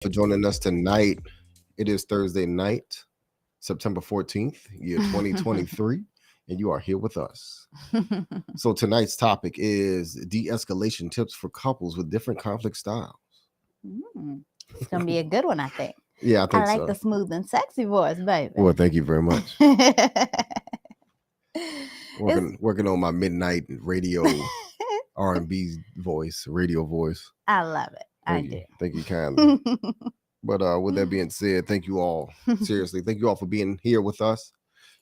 for joining us tonight. It is Thursday night, September 14th, year 2023, and you are here with us. So tonight's topic is de-escalation tips for couples with different conflict styles. It's gonna be a good one, I think. Yeah, I I think like so. the smooth and sexy voice, baby. Well, thank you very much. It's, Working on my midnight radio R&B voice, radio voice. I love it. I Thank do. you. Thank you kindly. But with that being said, thank you all. Seriously, thank you all for being here with us.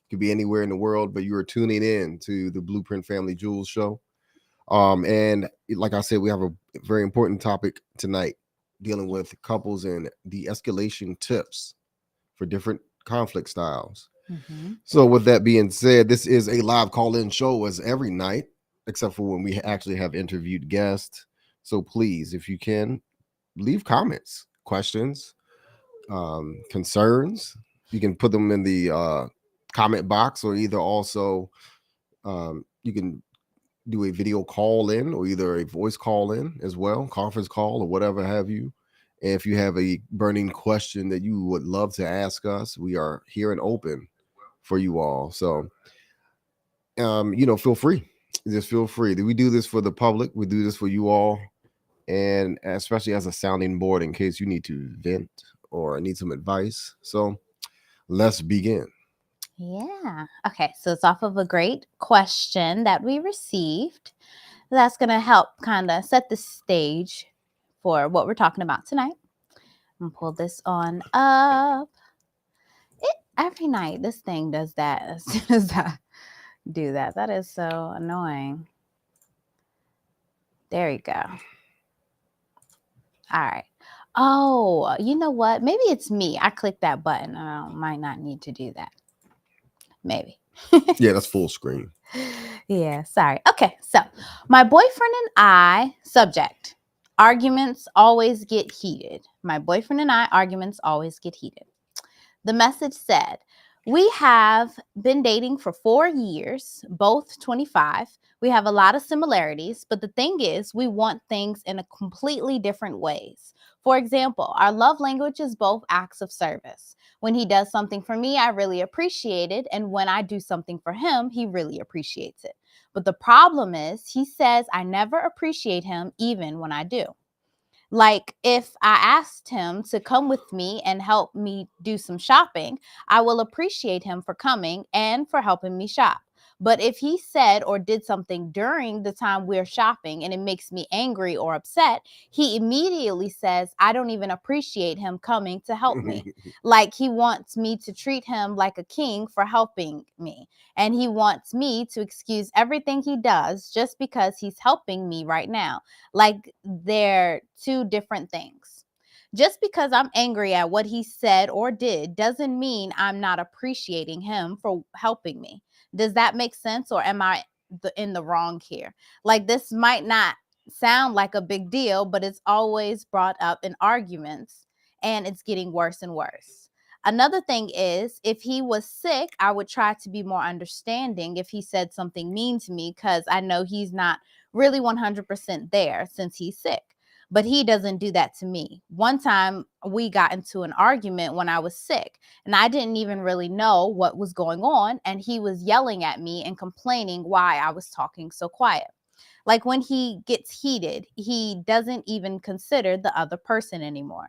You could be anywhere in the world, but you are tuning in to the Blueprint Family Jewels show. And like I said, we have a very important topic tonight dealing with couples and de-escalation tips for different conflict styles. Mhm. So with that being said, this is a live call-in show as every night, except for when we actually have interviewed guests. So please, if you can, leave comments, questions, concerns. You can put them in the comment box, or either also you can do a video call in, or either a voice call in as well, conference call, or whatever have you. And if you have a burning question that you would love to ask us, we are here and open for you all. So, feel free. Just feel free. We do this for the public. We do this for you all, and especially as a sounding board in case you need to vent or need some advice. So, let's begin. Yeah. Okay. So it's off of a great question that we received. That's gonna help kind of set the stage for what we're talking about tonight. I'm gonna pull this on up. Every night this thing does that as soon as I do that. That is so annoying. There you go. All right. Oh, you know what? Maybe it's me. I clicked that button. I might not need to do that. Maybe. Yeah, that's full screen. Yeah, sorry. Okay, so my boyfriend and I, subject, arguments always get heated. My boyfriend and I, arguments always get heated. The message said, we have been dating for 4 years, both 25. We have a lot of similarities, but the thing is, we want things in a completely different ways. For example, our love language is both acts of service. When he does something for me, I really appreciate it. And when I do something for him, he really appreciates it. But the problem is, he says I never appreciate him even when I do. Like if I asked him to come with me and help me do some shopping, I will appreciate him for coming and for helping me shop. But if he said or did something during the time we're shopping and it makes me angry or upset, he immediately says, I don't even appreciate him coming to help me. Like he wants me to treat him like a king for helping me. And he wants me to excuse everything he does just because he's helping me right now. Like they're two different things. Just because I'm angry at what he said or did doesn't mean I'm not appreciating him for helping me. Does that make sense, or am I in the wrong here? Like this might not sound like a big deal, but it's always brought up in arguments and it's getting worse and worse. Another thing is, if he was sick, I would try to be more understanding if he said something mean to me because I know he's not really 100% there since he's sick. But he doesn't do that to me. One time we got into an argument when I was sick and I didn't even really know what was going on. And he was yelling at me and complaining why I was talking so quiet. Like when he gets heated, he doesn't even consider the other person anymore.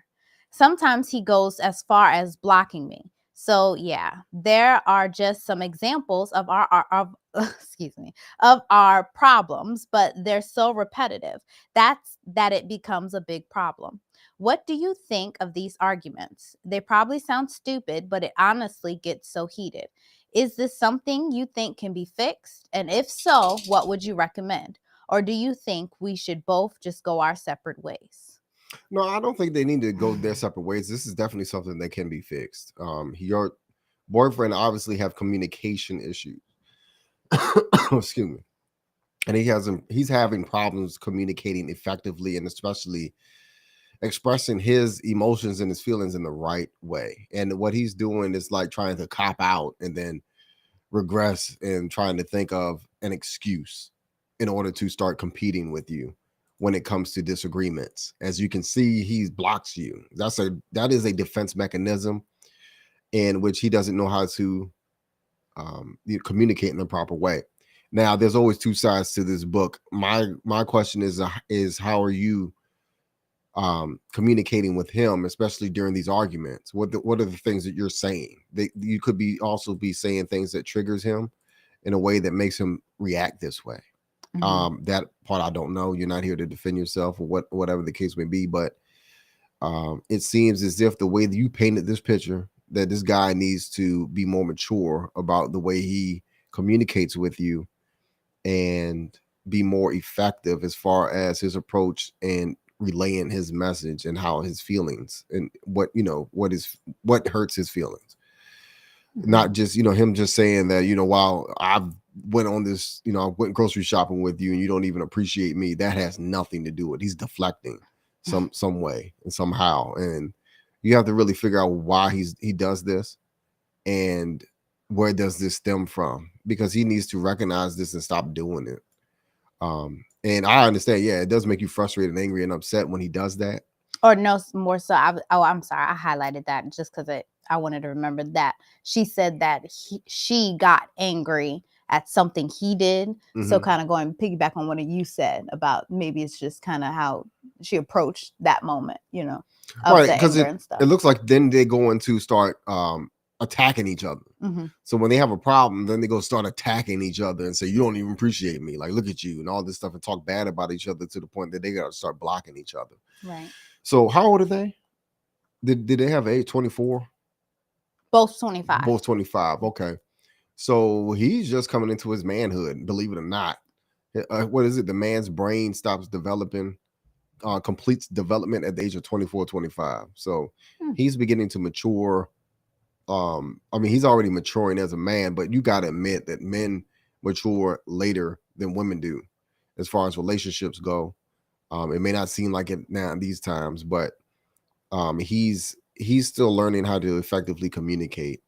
Sometimes he goes as far as blocking me. So yeah, there are just some examples of our excuse me, of our problems, but they're so repetitive that it becomes a big problem. What do you think of these arguments? They probably sound stupid, but it honestly gets so heated. Is this something you think can be fixed? And if so, what would you recommend? Or do you think we should both just go our separate ways? No, I don't think they need to go their separate ways. This is definitely something that can be fixed. Your boyfriend obviously have communication issues. Excuse me. And he's having problems communicating effectively, and especially expressing his emotions and his feelings in the right way. And what he's doing is like trying to cop out and then regress and trying to think of an excuse in order to start competing with you when it comes to disagreements. As you can see, he blocks you. That is a defense mechanism in which he doesn't know how to communicate in the proper way. Now, there's always two sides to this book. My question is how are you communicating with him, especially during these arguments? What are the things that you're saying? You could be also be saying things that triggers him in a way that makes him react this way. That part I don't know. You're not here to defend yourself or whatever the case may be, but it seems as if the way that you painted this picture, that this guy needs to be more mature about the way he communicates with you and be more effective as far as his approach and relaying his message and how his feelings and what hurts his feelings. Not just him just saying that while I've went on this, I went grocery shopping with you and you don't even appreciate me. That has nothing to do with he's deflecting some way and somehow, and you have to really figure out why he does this and where does this stem from, because he needs to recognize this and stop doing it. And I understand, yeah, it does make you frustrated and angry and upset when he does that. Or no, more so. I'm sorry, I highlighted that just because I wanted to remember that she said that she got angry at something he did. So kind of going piggyback on what you said about maybe it's just kind of how she approached that moment, of right, the because anger and stuff. It looks like then they go into start attacking each other. So when they have a problem, then they go start attacking each other and say, you don't even appreciate me, like look at you and all this stuff, and talk bad about each other to the point that they gotta start blocking each other. Right. So how old are they? Did they have age 24? Both 25. Both 25. Okay. So he's just coming into his manhood, believe it or not. What is it? The man's brain stops developing, completes development at the age of 24, 25. So he's beginning to mature. I mean, he's already maturing as a man, but you got to admit that men mature later than women do as far as relationships go. It may not seem like it now in these times, but he's still learning how to effectively communicate.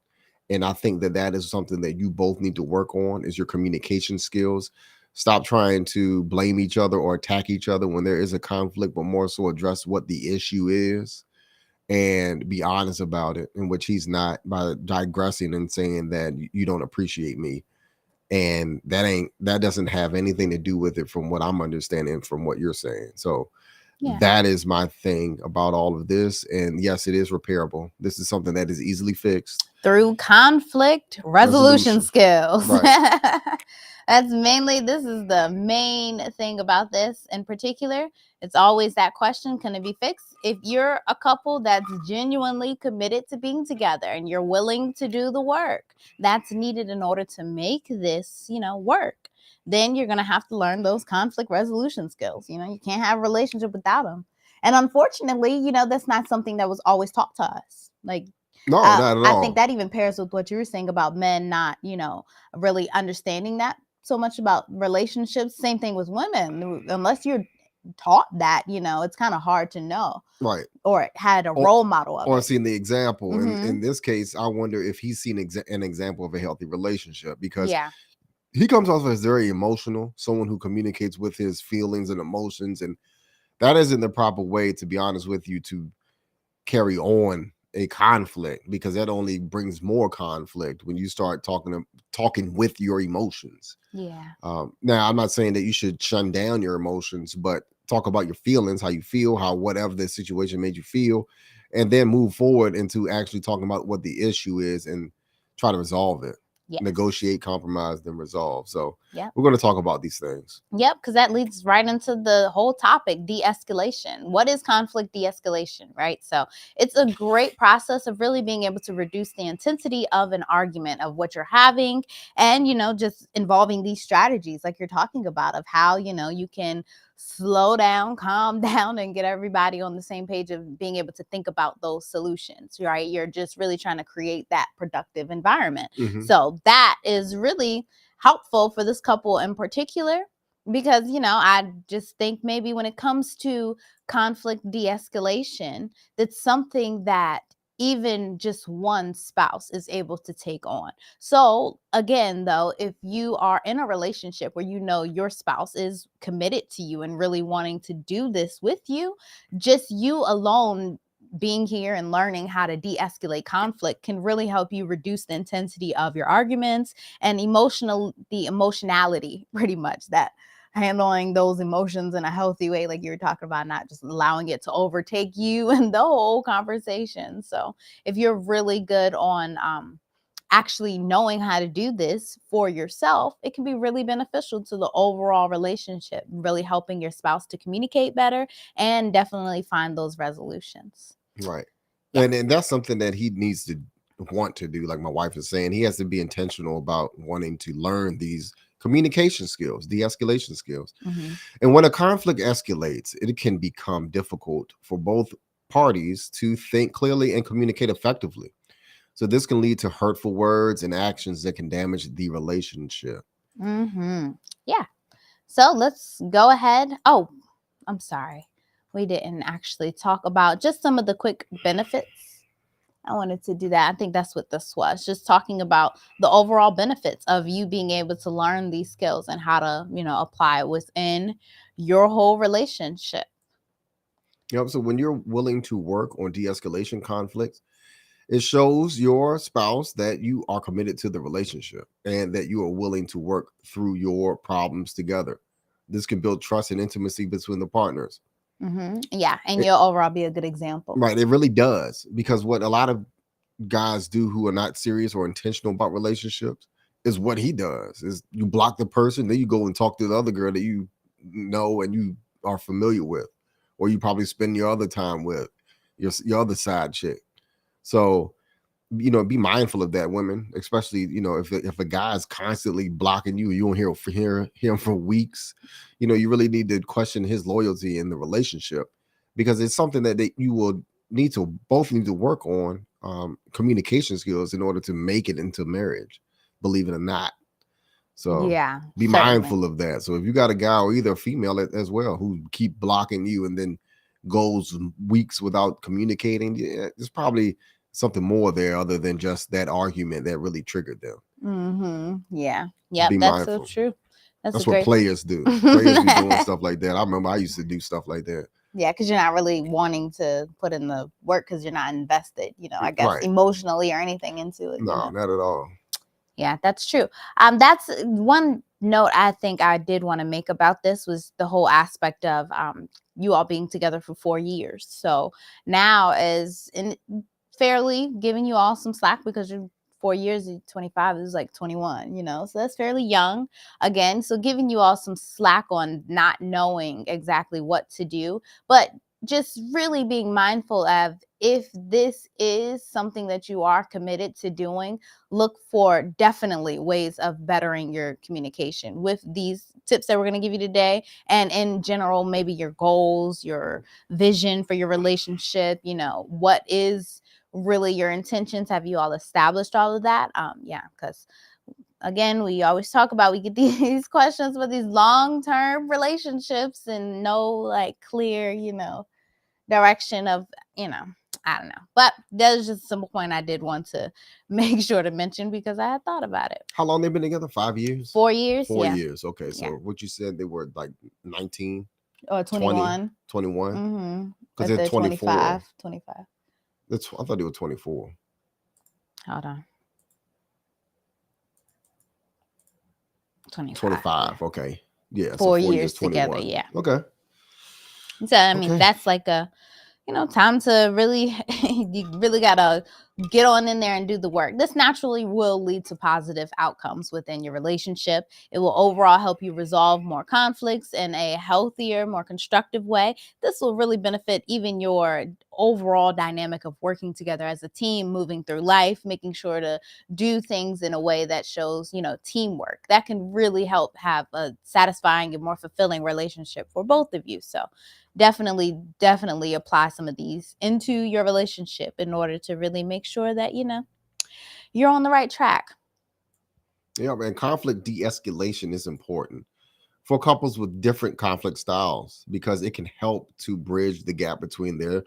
And I think that is something that you both need to work on, is your communication skills. Stop trying to blame each other or attack each other when there is a conflict, but more so address what the issue is and be honest about it, in which he's not, by digressing and saying that you don't appreciate me. And that doesn't have anything to do with it from what I'm understanding from what you're saying. So that is my thing about all of this. And yes, it is repairable. This is something that is easily fixed through conflict resolution skills. Right. This is the main thing about this in particular. It's always that question, can it be fixed? If you're a couple that's genuinely committed to being together and you're willing to do the work that's needed in order to make this, work, then you're going to have to learn those conflict resolution skills. You can't have a relationship without them. And unfortunately, that's not something that was always taught to us. Like, no, not at all. I think that even pairs with what you were saying about men not, really understanding that so much about relationships. Same thing with women. Unless you're taught that, it's kind of hard to know. Right. Or had a role model of or it. seen the example. In this case, I wonder if he's seen an example of a healthy relationship, because he comes off as very emotional, someone who communicates with his feelings and emotions, and that isn't the proper way, to be honest with you, to carry on a conflict, because that only brings more conflict when you start talking with your emotions. Now, I'm not saying that you should shun down your emotions, but talk about your feelings, how you feel, how whatever the situation made you feel, and then move forward into actually talking about what the issue is and try to resolve it. Negotiate, compromise, then resolve. So we're going to talk about these things. Yep, because that leads right into the whole topic, de-escalation. What is conflict de-escalation, right? So it's a great process of really being able to reduce the intensity of an argument, of what you're having, and, just involving these strategies like you're talking about, of how, you can slow down, calm down, and get everybody on the same page of being able to think about those solutions, right? You're just really trying to create that productive environment. So that is really helpful for this couple in particular, because, I just think maybe when it comes to conflict de-escalation, that's something that even just one spouse is able to take on. So again, though, if you are in a relationship where you know your spouse is committed to you and really wanting to do this with you, just you alone being here and learning how to de-escalate conflict can really help you reduce the intensity of your arguments and the emotionality, pretty much, that handling those emotions in a healthy way, like you were talking about, not just allowing it to overtake you and the whole conversation. So if you're really good on actually knowing how to do this for yourself, it can be really beneficial to the overall relationship, really helping your spouse to communicate better and definitely find those resolutions. Right. Yeah. And that's something that he needs to want to do. Like my wife is saying, he has to be intentional about wanting to learn these communication skills, de-escalation skills. Mm-hmm. And when a conflict escalates, it can become difficult for both parties to think clearly and communicate effectively. So this can lead to hurtful words and actions that can damage the relationship. Mm-hmm. Yeah. So let's go ahead. Oh, I'm sorry. We didn't actually talk about just some of the quick benefits. I wanted to do that. I think that's what this was. Just talking about the overall benefits of you being able to learn these skills and how to, apply it within your whole relationship. So when you're willing to work on de-escalation conflicts, it shows your spouse that you are committed to the relationship and that you are willing to work through your problems together. This can build trust and intimacy between the partners. Mm-hmm. Yeah. And It, you'll overall be a good example. right. It really does. Because what a lot of guys do who are not serious or intentional about relationships is what he does is you block the person, then you go and talk to the other girl that you know and you are familiar with, or you probably spend your other time with your other side chick. So be mindful of that, women, especially, if a guy is constantly blocking you, you don't hear him for weeks, you really need to question his loyalty in the relationship, because it's something that you will both need to work on, communication skills in order to make it into marriage, believe it or not. So Yeah, be certainly. mindful of that. So if you got a guy or either a female as well who keep blocking you and then goes weeks without communicating, yeah, there's probably something more there other than just that argument that really triggered them. Mm-hmm. Yeah. Yep. Be That's so mindful. true. That's a That's what great. players do. Players be doing stuff like that. I remember I used to do stuff like that. Yeah, because you're not really wanting to put in the work because you're not invested, I guess Right. emotionally or anything into it. No, not at all. Yeah, that's true. That's one note I think I did want to make about this was the whole aspect of you all being together for 4 years. So now is in fairly giving you all some slack because you're 4 years, 25 is like 21, so that's fairly young again. So giving you all some slack on not knowing exactly what to do, but just really being mindful of if this is something that you are committed to doing, look for definitely ways of bettering your communication with these tips that we're going to give you today. And in general, maybe your goals, your vision for your relationship, what is really your intentions. Have you all established all of that? Yeah, because again, we always talk about, we get these questions with these long-term relationships and no like clear, direction of, I don't know. But there's just a simple point I did want to make sure to mention because I had thought about it. How long they been together? 5 years? 4 years? 4 years. Okay. So Yeah. what you said, they were like 19, Or 21. 21? Mm-hmm. Because But they're they're 24. 25. I thought they were 24. Hold on. 25. Yeah. Okay. Yeah. So 4 4 years, years together. 21. Yeah. Okay. So, I mean, Okay. that's like a, time to really, you really got to get on in there and do the work. This naturally will lead to positive outcomes within your relationship. It will overall help you resolve more conflicts in a healthier, more constructive way. This will really benefit even your overall dynamic of working together as a team, moving through life, making sure to do things in a way that shows, teamwork. That can really help have a satisfying and more fulfilling relationship for both of you. So definitely apply some of these into your relationship in order to really make sure that you're on the right track. Yeah, man. Conflict de-escalation is important for couples with different conflict styles because it can help to bridge the gap between their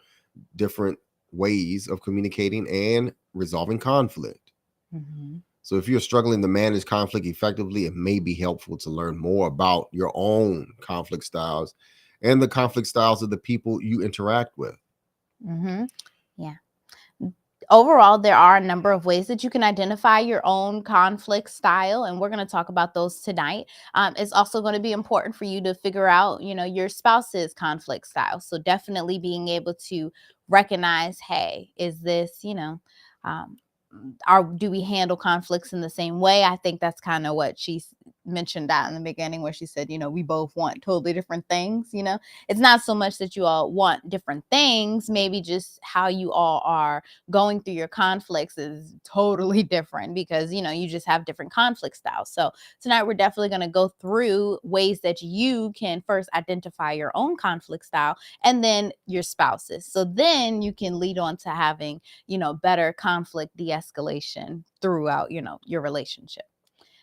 different ways of communicating and resolving conflict. Mm-hmm. So if you're struggling to manage conflict effectively, it may be helpful to learn more about your own conflict styles and the conflict styles of the people you interact with. Mm-hmm. Yeah. Overall, there are a number of ways that you can identify your own conflict style, and we're going to talk about those tonight. It's also going to be important for you to figure out, your spouse's conflict style. So definitely being able to recognize, hey, is this, um, do we handle conflicts in the same way? I think that's kind of what she mentioned that in the beginning, where she said, we both want totally different things. It's not so much that you all want different things, maybe just how you all are going through your conflicts is totally different, because you just have different conflict styles. So tonight we're definitely going to go through ways that you can first identify your own conflict style and then your spouse's, so then you can lead on to having better conflict de-escalation throughout your relationship.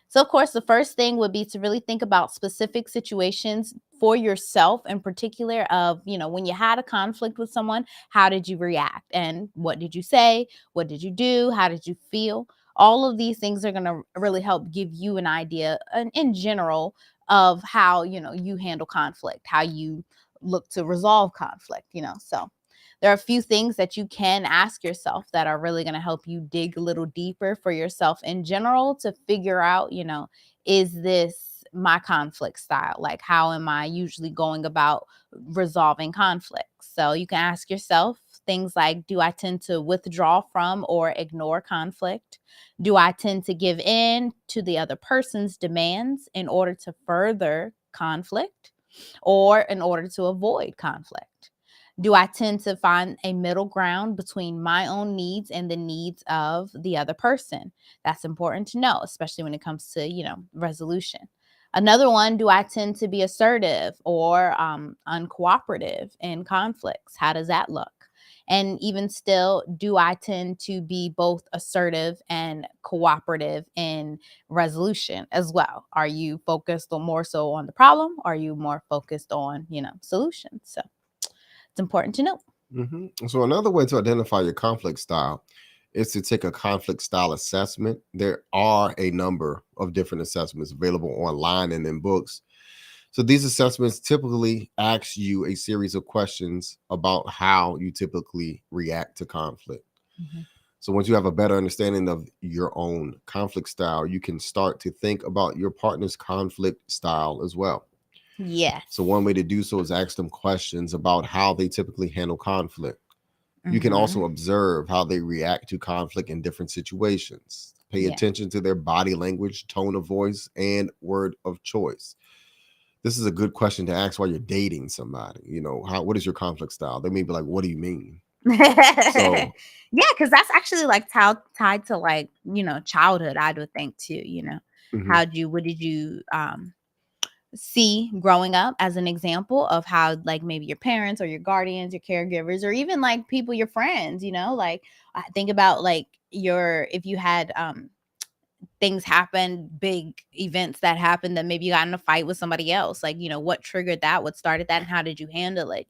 So, of course, the first thing would be to really think about specific situations for yourself, in particular, of, when you had a conflict with someone, how did you react? And what did you say? What did you do? How did you feel? All of these things are going to really help give you an idea in general of how, you handle conflict, how you look to resolve conflict. So there are a few things that you can ask yourself that are really going to help you dig a little deeper for yourself in general to figure out, is this my conflict style? Like, how am I usually going about resolving conflicts? So you can ask yourself things like, do I tend to withdraw from or ignore conflict? Do I tend to give in to the other person's demands in order to further conflict or in order to avoid conflict? Do I tend to find a middle ground between my own needs and the needs of the other person? That's important to know, especially when it comes to, resolution. Another one, do I tend to be assertive or uncooperative in conflicts? How does that look? And even still, do I tend to be both assertive and cooperative in resolution as well? Are you focused on more so on the problem? Or are you more focused on, solutions? So it's important to know. So another way to identify your conflict style is to take a conflict style assessment. There are a number of different assessments available online and in books. So these assessments typically ask you a series of questions about how you typically react to conflict. Mhm. So once you have a better understanding of your own conflict style, you can start to think about your partner's conflict style as well. Yes. So one way to do so is ask them questions about how they typically handle conflict. You can Mhm. also observe how they react to conflict in different situations. Pay Yeah. attention to their body language, tone of voice, and word of choice. This is a good question to ask while you're dating somebody. What is your conflict style? They may be like, what do you mean? So, Yeah, because that's actually like tied to, like, childhood, I would think too. mhm. What did you see growing up as an example of how, like, maybe your parents or your guardians, your caregivers, or even like people, your friends, like, I think about like if you had things happen, big events that happened, that maybe you got in a fight with somebody else, like, what triggered that, what started that, and how did you handle it?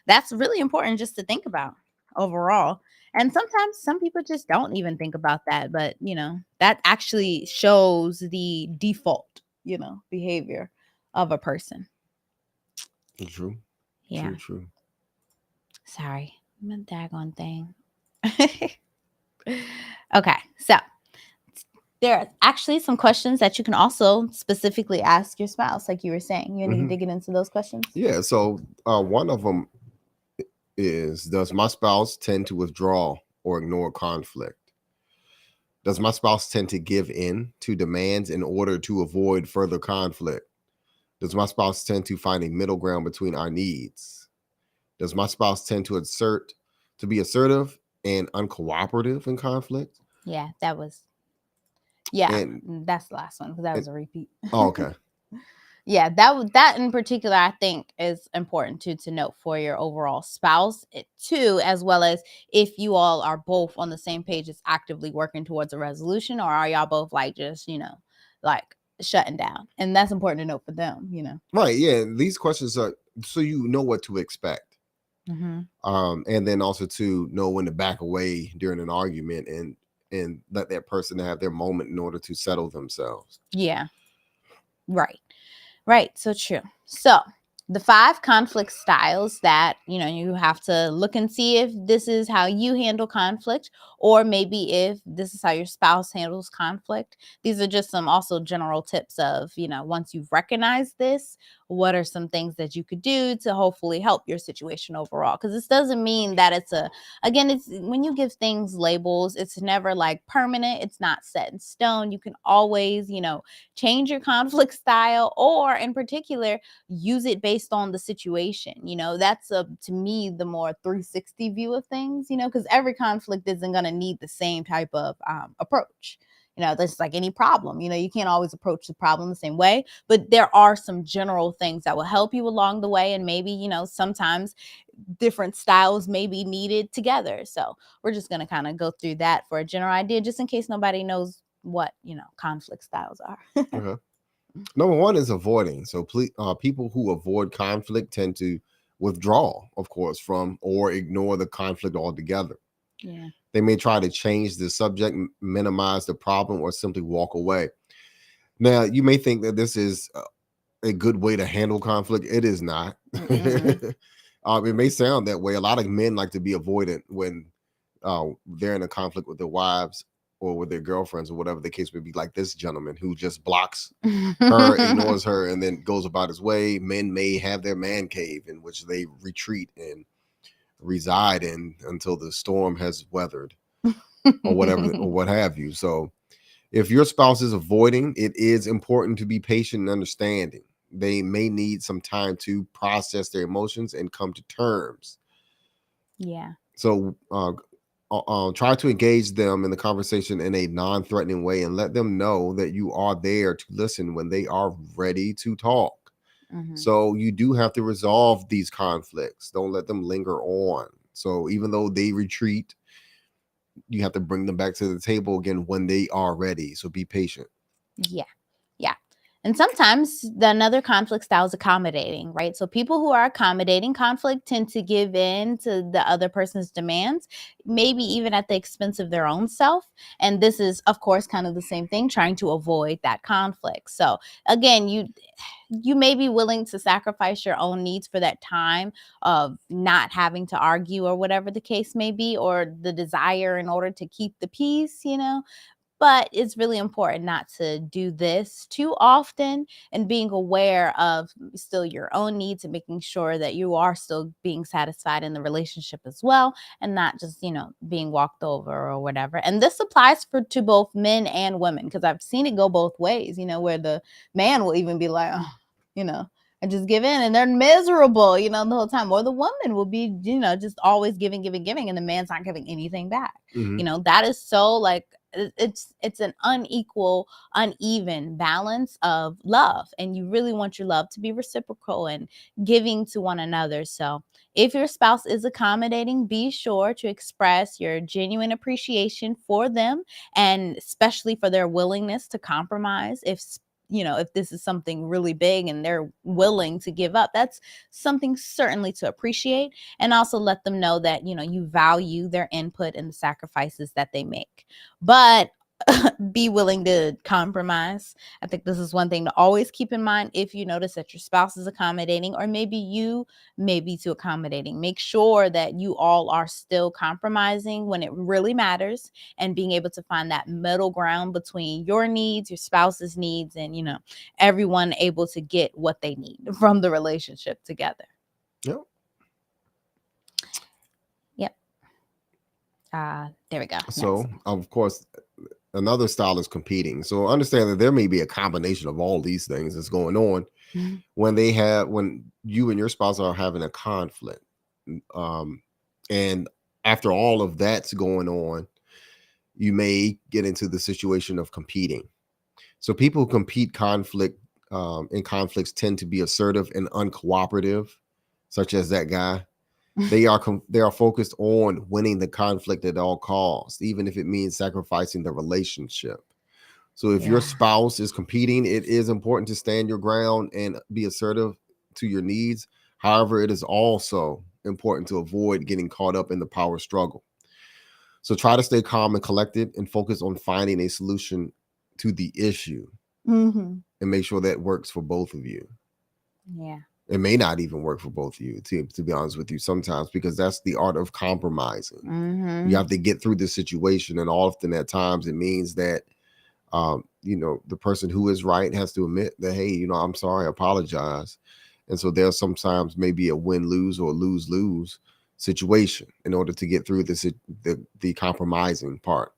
That's really important just to think about overall. And sometimes some people just don't even think about that, but that actually shows the default behavior of a person. True, Yeah. true, true. Sorry, I'm a daggone thing. Okay, so there are actually some questions that you can also specifically ask your spouse, like you were saying. You need hmm to get into those questions? Yeah. So one of them is: does my spouse tend to withdraw or ignore conflict? Does my spouse tend to give in to demands in order to avoid further conflict? Does my spouse tend to find a middle ground between our needs? Does my spouse tend to be assertive and uncooperative in conflict? Yeah, that was, yeah, And that's the last one because that and was a repeat. oh, okay. Yeah, that in particular, I think, is important to note for your overall spouse too, as well as if you all are both on the same page, is actively working towards a resolution, or are y'all both like just like shutting down, and that's important to note for them. Right. Yeah. These questions are so you know what to expect. And then also to know when to back away during an argument and let that person have their moment in order to settle themselves. Yeah. Right. Right. So true. So the 5 conflict styles that, you have to look and see if this is how you handle conflict, or maybe if this is how your spouse handles conflict. These are just some also general tips of, once you've recognized this, what are some things that you could do to hopefully help your situation overall? Because this doesn't mean that it's when you give things labels, it's never like permanent. It's not set in stone. You can always, change your conflict style, or in particular, use it based on the situation. That's to me the more 360 view of things, because every conflict isn't going to need the same type of approach. That's like any problem. You can't always approach the problem the same way, but there are some general things that will help you along the way. And maybe, sometimes different styles may be needed together. So we're just going to kind of go through that for a general idea, just in case nobody knows what, conflict styles are. Okay. Number one is avoiding. So people who avoid conflict tend to withdraw, of course, from or ignore the conflict altogether. Yeah. They may try to change the subject, minimize the problem, or simply walk away. Now, you may think that this is a good way to handle conflict. It is not. It may sound that way. A lot of men like to be avoidant when they're in a conflict with their wives or with their girlfriends or whatever the case may be, like this gentleman who just blocks her, ignores her, and then goes about his way. Men may have their man cave in which they retreat and reside in until the storm has weathered or whatever or what have you. So if your spouse is avoiding, it is important to be patient and understanding. They may need some time to process their emotions and come to terms. Yeah. So try to engage them in the conversation in a non-threatening way and let them know that you are there to listen when they are ready to talk. So you do have to resolve these conflicts. Don't let them linger on. So even though they retreat, you have to bring them back to the table again when they are ready. So be patient. Yeah. Yeah. And sometimes another conflict style is accommodating, right? So people who are accommodating conflict tend to give in to the other person's demands, maybe even at the expense of their own self. And this is, of course, kind of the same thing, trying to avoid that conflict. So again, you may be willing to sacrifice your own needs for that time of not having to argue or whatever the case may be, or the desire in order to keep the peace, but it's really important not to do this too often, and being aware of still your own needs and making sure that you are still being satisfied in the relationship as well, and not just, being walked over or whatever. And this applies to both men and women, because I've seen it go both ways, where the man will even be like, oh, and just give in, and they're miserable, the whole time. Or the woman will be, just always giving, and the man's not giving anything back. That is so like, it's an uneven balance of love, and you really want your love to be reciprocal and giving to one another. So if your spouse is accommodating, be sure to express your genuine appreciation for them, and especially for their willingness to compromise. If this is something really big and they're willing to give up, that's something certainly to appreciate. And also let them know that, you value their input and the sacrifices that they make. But be willing to compromise. I think this is one thing to always keep in mind. If you notice that your spouse is accommodating, or maybe you may be too accommodating, make sure that you all are still compromising when it really matters, and being able to find that middle ground between your needs, your spouse's needs, and, everyone able to get what they need from the relationship together. Yep. There we go. So, of course, another style is competing. So understand that there may be a combination of all these things that's going on when you and your spouse are having a conflict. And after all of that's going on, you may get into the situation of competing. So people who compete in conflicts tend to be assertive and uncooperative, such as that guy. They are focused on winning the conflict at all costs, even if it means sacrificing the relationship. So if your spouse is competing, it is important to stand your ground and be assertive to your needs. However, it is also important to avoid getting caught up in the power struggle. So try to stay calm and collected and focus on finding a solution to the issue Mm-hmm. and make sure that works for both of you. Yeah. It may not even work for both of you, to be honest with you, sometimes, because that's the art of compromising. Mm-hmm. You have to get through the situation, and often at times it means that the person who is right has to admit that, hey, I'm sorry, I apologize. And so there's sometimes maybe a win-lose or lose-lose situation in order to get through the compromising part.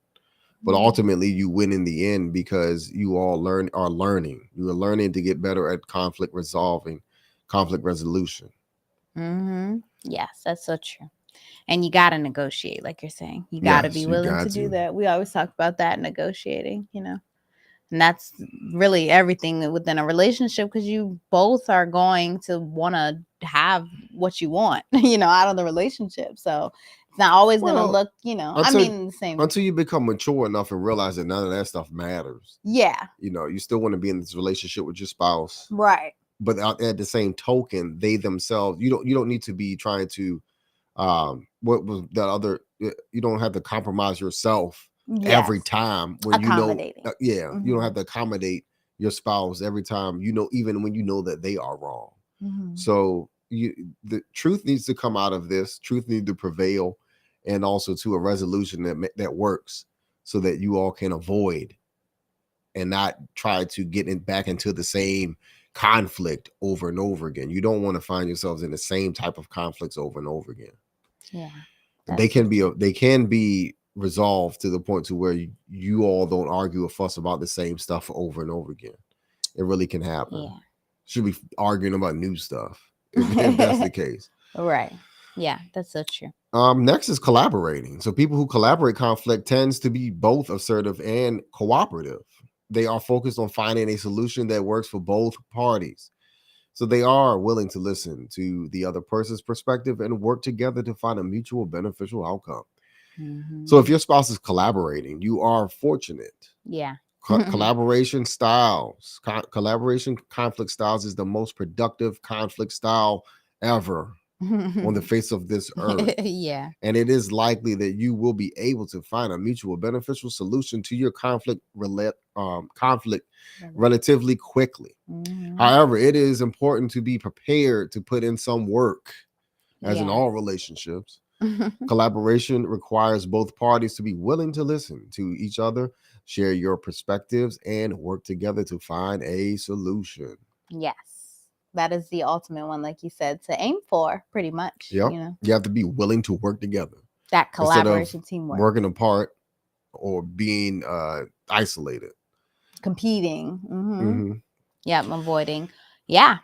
But ultimately, you win in the end because you all are learning. You are learning to get better at conflict resolving, conflict resolution. Mm-hmm. Yes, that's so true. And you got to negotiate, like you're saying. You got to be Yes, you willing got to do to. that. We always talk about that, negotiating, And that's really everything within a relationship, because you both are going to want to have what you want, out of the relationship. So it's not always going to Well, look, the same. until you become mature enough and realize that none of that stuff matters. Yeah. You still want to be in this relationship with your spouse, Right. but at the same token, they themselves, you don't need to be trying to what was that other, you don't have to compromise yourself every Yes. time when Accommodating. you don't have to accommodate your spouse every time, even when you know that they are wrong. Mm-hmm. So the truth needs to come out of this. Truth needs to prevail, and also to a resolution that works, so that you all can avoid and not try to back into the same conflict over and over again. You don't want to find yourselves in the same type of conflicts over and over again. Yeah. And they can be resolved to the point to where you all don't argue or fuss about the same stuff over and over again. It really can happen. Yeah. Should be arguing about new stuff if that's the case. Right. Yeah, that's so true. Next is collaborating. So people who collaborate conflict tends to be both assertive and cooperative. They are focused on finding a solution that works for both parties. So they are willing to listen to the other person's perspective and work together to find a mutual beneficial outcome. Mm-hmm. So if your spouse is collaborating, you are fortunate. Yeah. Collaboration conflict styles is the most productive conflict style ever on the face of this earth. Yeah. And it is likely that you will be able to find a mutual beneficial solution to your conflict relatively quickly. Mm-hmm. However, it is important to be prepared to put in some work, as in Yeah. all relationships. Collaboration requires both parties to be willing to listen to each other, share your perspectives, and work together to find a solution. Yes. That is the ultimate one, like you said, to aim for, pretty much. Yep. You have to be willing to work together That instead of collaboration, teamwork. working apart or being isolated. Competing. Mm-hmm. Yep, avoiding. Yeah.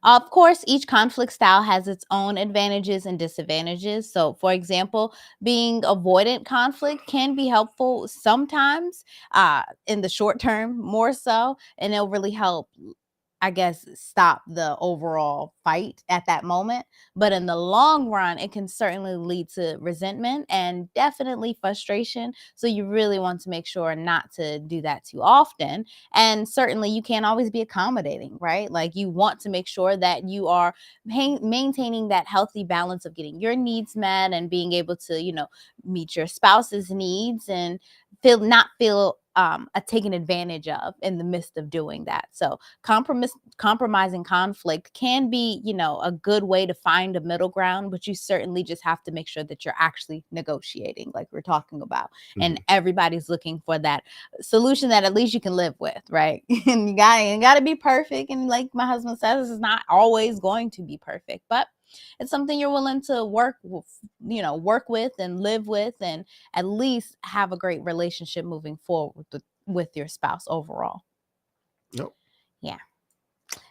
Of course, each conflict style has its own advantages and disadvantages. So, for example, being avoidant conflict can be helpful sometimes, in the short term, more so, and it'll really help, I guess, stop the overall fight at that moment. But in the long run, it can certainly lead to resentment and definitely frustration. So you really want to make sure not to do that too often. And certainly you can't always be accommodating, right? Like, you want to make sure that you are maintaining that healthy balance of getting your needs met and being able to, meet your spouse's needs and not feel taken advantage of in the midst of doing that. So compromising conflict can be, a good way to find a middle ground, but you certainly just have to make sure that you're actually negotiating, like we're talking about, and everybody's looking for that solution that at least you can live with, right? And you got to be perfect. And like my husband says, this is not always going to be perfect, but it's something you're willing to work with and live with, and at least have a great relationship moving forward with your spouse overall. Yep. Yeah.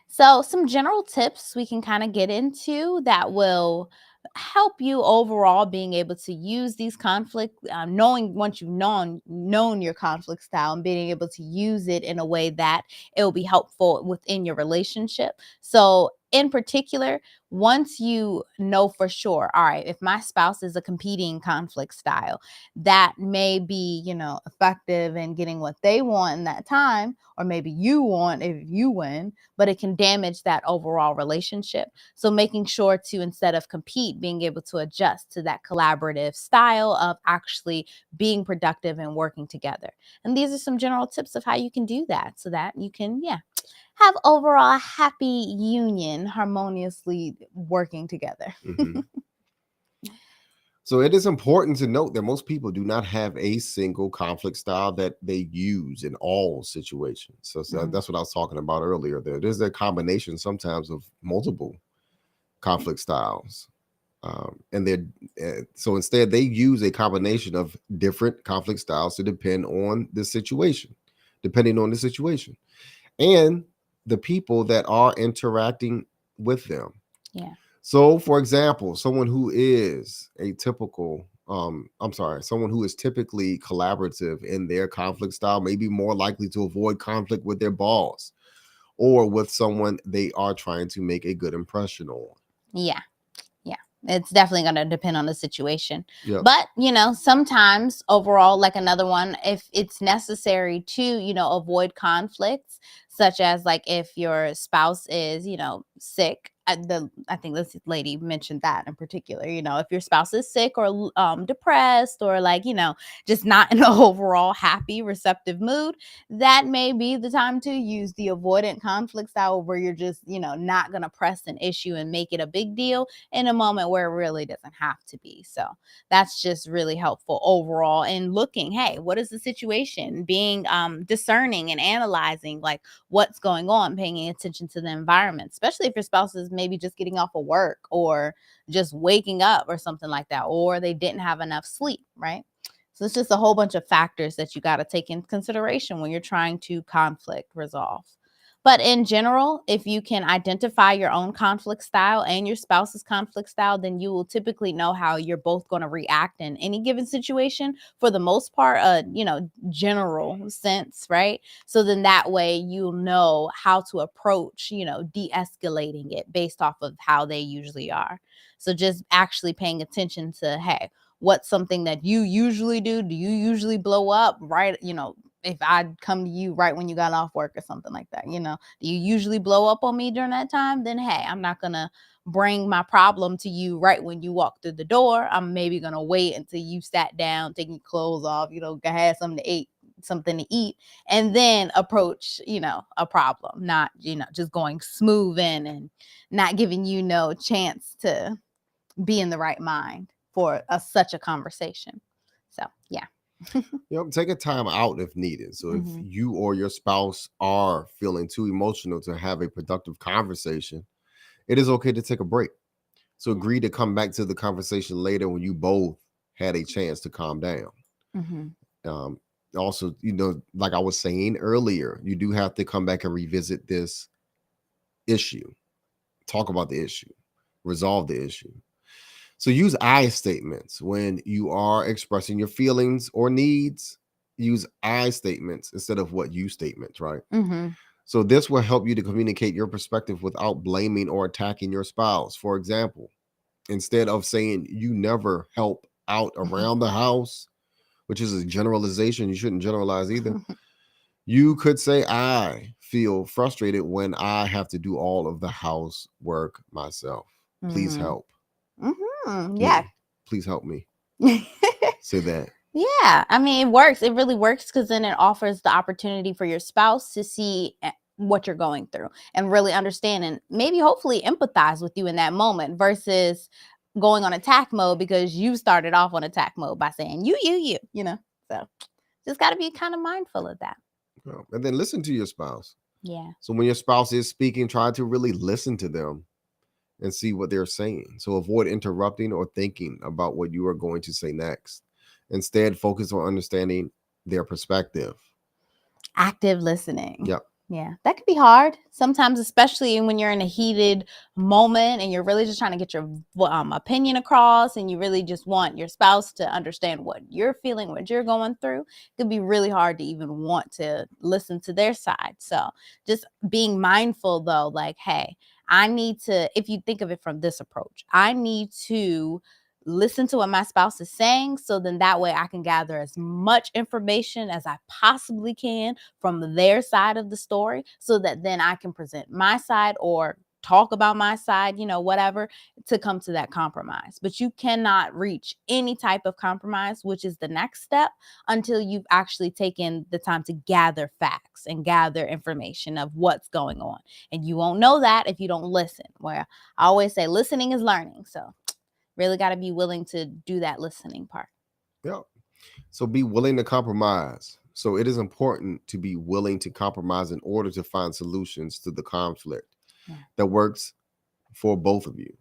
So some general tips we can kind of get into that will help you overall being able to use these conflict, knowing once you've known your conflict style and being able to use it in a way that it will be helpful within your relationship. So in particular, once you know for sure, all right, if my spouse is a competing conflict style, that may be, effective in getting what they want in that time, or maybe you want if you win, but it can damage that overall relationship. So making sure to, instead of compete, being able to adjust to that collaborative style of actually being productive and working together. And these are some general tips of how you can do that so that you can, have overall a happy union, harmoniously working together. Mhm. So it is important to note that most people do not have a single conflict style that they use in all situations. So Mhm. that's what I was talking about earlier. There's a combination sometimes of multiple conflict styles. And they're so instead they use a combination of different conflict styles to depending on the situation and the people that are interacting with them. Yeah. So, for example, someone who is someone who is typically collaborative in their conflict style may be more likely to avoid conflict with their boss or with someone they are trying to make a good impression on. Yeah. Yeah, it's definitely going to depend on the situation. Yep. But, sometimes overall, like another one, if it's necessary to, avoid conflicts, such as like if your spouse is, sick. I think this lady mentioned that in particular, if your spouse is sick or depressed or like, just not in an overall happy, receptive mood, that may be the time to use the avoidant conflict style where you're just, not going to press an issue and make it a big deal in a moment where it really doesn't have to be. So that's just really helpful overall in looking, hey, what is the situation? Being discerning and analyzing like what's going on, paying attention to the environment, especially if your spouse is maybe just getting off of work or just waking up or something like that, or they didn't have enough sleep, right? So it's just a whole bunch of factors that you got to take in consideration when you're trying to conflict resolve. But in general, if you can identify your own conflict style and your spouse's conflict style, then you will typically know how you're both going to react in any given situation for the most part, general sense, right? So then that way you'll know how to approach, de-escalating it based off of how they usually are. So just actually paying attention to, hey, what's something that you usually do? Do you usually blow up right, if I come to you right when you got off work or something like that, do you usually blow up on me during that time? Then, hey, I'm not going to bring my problem to you right when you walk through the door. I'm maybe going to wait until you sat down, taking your clothes off, had something to eat, and then approach, a problem, not, just going smooth in and not giving you no chance to be in the right mind for such a conversation. So, yeah. Take a time out if needed. So if Mhm. you or your spouse are feeling too emotional to have a productive conversation, it is okay to take a break. So Yeah. agree to come back to the conversation later when you both had a chance to calm down. Mhm. Um, Also, like I was saying earlier, you do have to come back and revisit this issue, talk about the issue, resolve the issue. So use I statements when you are expressing your feelings or needs. Use I statements instead of what you statements, right? Mhm. So this will help you to communicate your perspective without blaming or attacking your spouse. For example, instead of saying you never help out around the house, which is a generalization, you shouldn't generalize either. You could say, I feel frustrated when I have to do all of the housework myself. Please Mhm. help Mhm. Yeah. me. Please help me. Say that. Yeah, I mean, it works. It really works because then it offers the opportunity for your spouse to see what you're going through and really understand and maybe hopefully empathize with you in that moment versus going on attack mode because you started off on attack mode by saying you. So just got to be kind of mindful of that. And then listen to your spouse. Yeah. So when your spouse is speaking, try to really listen to them and see what they're saying. So avoid interrupting or thinking about what you are going to say next. Instead, focus on understanding their perspective. Active listening. Yep. Yeah, that could be hard sometimes, especially when you're in a heated moment and you're really just trying to get your opinion across and you really just want your spouse to understand what you're feeling, what you're going through. It could be really hard to even want to listen to their side. So just being mindful though, like, hey, I need to, if you think of it from this approach, I need to listen to what my spouse is saying, so then that way I can gather as much information as I possibly can from their side of the story, so that then I can present my side or talk about my side, whatever, to come to that compromise. But you cannot reach any type of compromise, which is the next step, until you've actually taken the time to gather facts and gather information of what's going on. And you won't know that if you don't listen. Where I always say listening is learning. So really got to be willing to do that listening part. Yeah. So be willing to compromise. So it is important to be willing to compromise in order to find solutions to the conflict that works for both of you.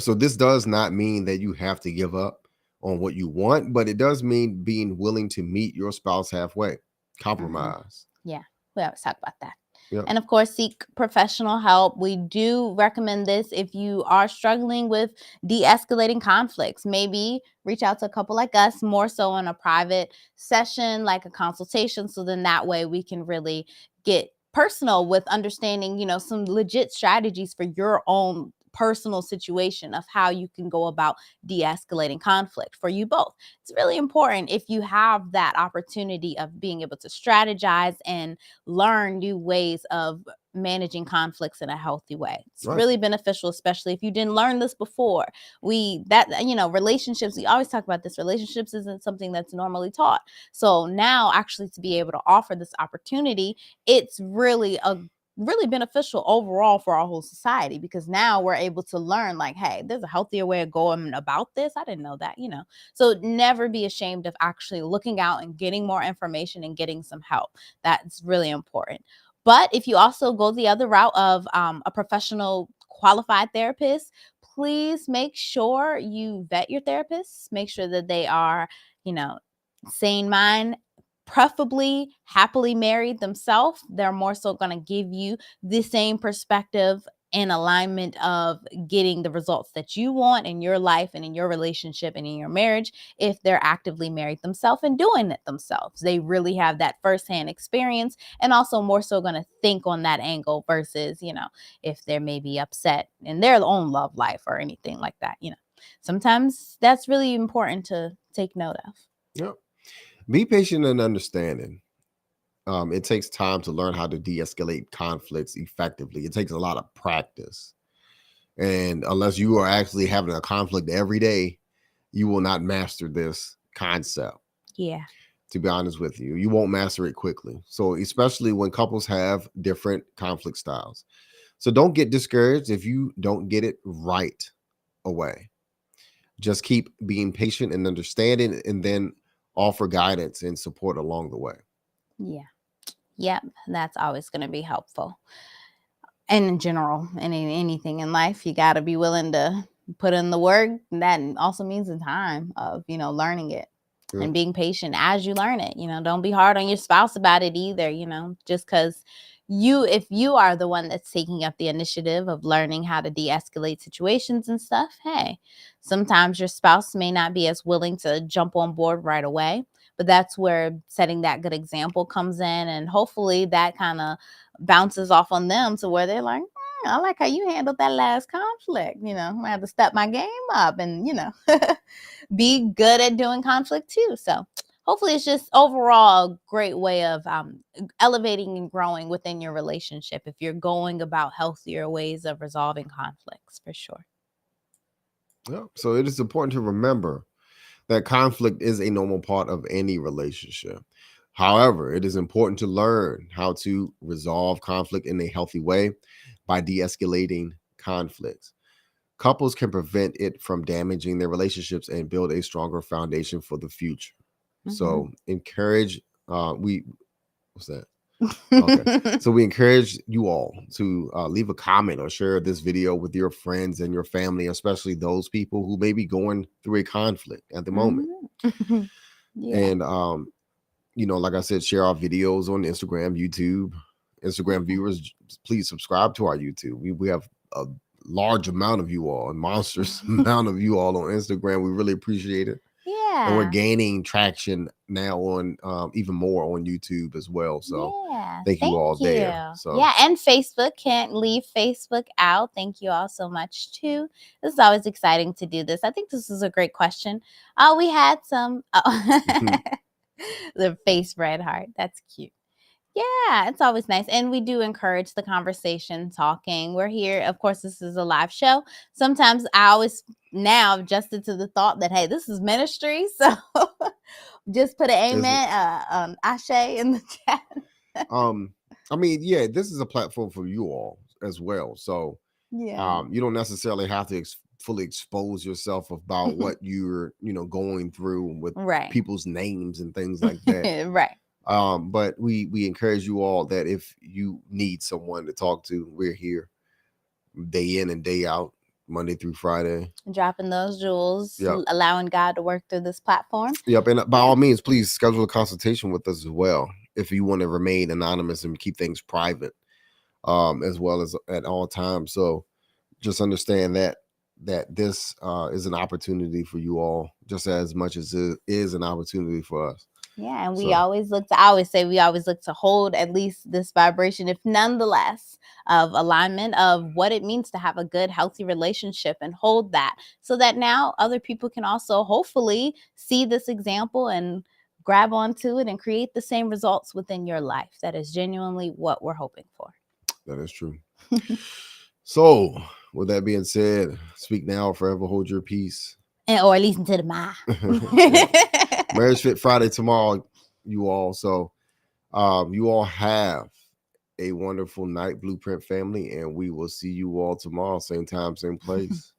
So this does not mean that you have to give up on what you want, but it does mean being willing to meet your spouse halfway. Compromise. Yeah, we always talk about that. Yep. And of course, seek professional help. We do recommend this if you are struggling with de-escalating conflicts. Maybe reach out to a couple like us, more so in a private session, like a consultation. So then that way we can really get personal with understanding, some legit strategies for your own personal situation of how you can go about de-escalating conflict for you both. It's really important if you have that opportunity of being able to strategize and learn new ways of managing conflicts in a healthy way. It's really beneficial, especially if you didn't learn this before. Relationships, we always talk about this. Relationships isn't something that's normally taught. So now actually to be able to offer this opportunity, it's really beneficial overall for our whole society, because now we're able to learn like, hey, there's a healthier way of going about this. I didn't know that. So never be ashamed of actually looking out and getting more information and getting some help. That's really important. But if you also go the other route of a professional qualified therapist, please make sure you vet your therapists. Make sure that they are, sane mind, preferably happily married themselves. They're more so going to give you the same perspective and alignment of getting the results that you want in your life and in your relationship and in your marriage if they're actively married themselves and doing it themselves. They really have that firsthand experience, and also more so going to think on that angle versus, if they're maybe upset in their own love life or anything like that. Sometimes that's really important to take note of. Yep. Be patient and understanding. It takes time to learn how to de-escalate conflicts effectively. It takes a lot of practice. And unless you are actually having a conflict every day, you will not master this concept. Yeah. To be honest with you, you won't master it quickly. So especially when couples have different conflict styles. So don't get discouraged if you don't get it right away. Just keep being patient and understanding, and then offer guidance and support along the way. Yeah. Yep. That's always going to be helpful. And in general, anything in life, you got to be willing to put in the work. That also means the time of, learning it and being patient as you learn it. Don't be hard on your spouse about it either, just because if you are the one that's taking up the initiative of learning how to de-escalate situations and stuff, hey, sometimes your spouse may not be as willing to jump on board right away. But that's where setting that good example comes in. And hopefully that kind of bounces off on them to where they're like, I like how you handled that last conflict. I have to step my game up and, be good at doing conflict too. So hopefully it's just overall a great way of elevating and growing within your relationship if you're going about healthier ways of resolving conflicts, for sure. Yeah. So it is important to remember that conflict is a normal part of any relationship. However, it is important to learn how to resolve conflict in a healthy way by de-escalating conflicts. Couples can prevent it from damaging their relationships and build a stronger foundation for the future. So encourage, what's that? Okay. So we encourage you all to leave a comment or share this video with your friends and your family, especially those people who may be going through a conflict at the moment. Yeah. And, like I said, share our videos on Instagram, YouTube. Instagram viewers, please subscribe to our YouTube. We have a large amount of you all, a monstrous amount of you all on Instagram. We really appreciate it. Yeah, And we're Yeah. gaining traction now on even more on YouTube as well. So Yeah. thank you all you. there. So Yeah, and Facebook, can't leave Facebook out. Thank you all so much too. This is always exciting to do this. I think this is a great question. We had some the face red heart. That's cute. Yeah, it's always nice. And we do encourage the conversation, talking. We're here. Of course, this is a live show. Sometimes I always now adjusted to the thought that, hey, this is ministry. So just put an amen, ashe in the chat. I mean, yeah, this is a platform for you all as well. So Yeah. you don't necessarily have to fully expose yourself about what you're, going through with Right. people's names and things like that. Right. But we encourage you all that if you need someone to talk to, we're here day in and day out, Monday through Friday. Dropping those jewels, Yep. allowing God to work through this platform. Yep. And by all means, please schedule a consultation with us as well if you want to remain anonymous and keep things private, as well as at all times. So just understand that this is an opportunity for you all just as much as it is an opportunity for us. Yeah, and I always say we always look to hold at least this vibration, if nonetheless, of alignment of what it means to have a good, healthy relationship and hold that so that now other people can also hopefully see this example and grab onto it and create the same results within your life. That is genuinely what we're hoping for. That is true. So, with that being said, speak now, forever hold your peace. Or at least until tomorrow. Marriage Fit Friday tomorrow, you all. So, you all have a wonderful night, Blueprint family, and we will see you all tomorrow, same time, same place.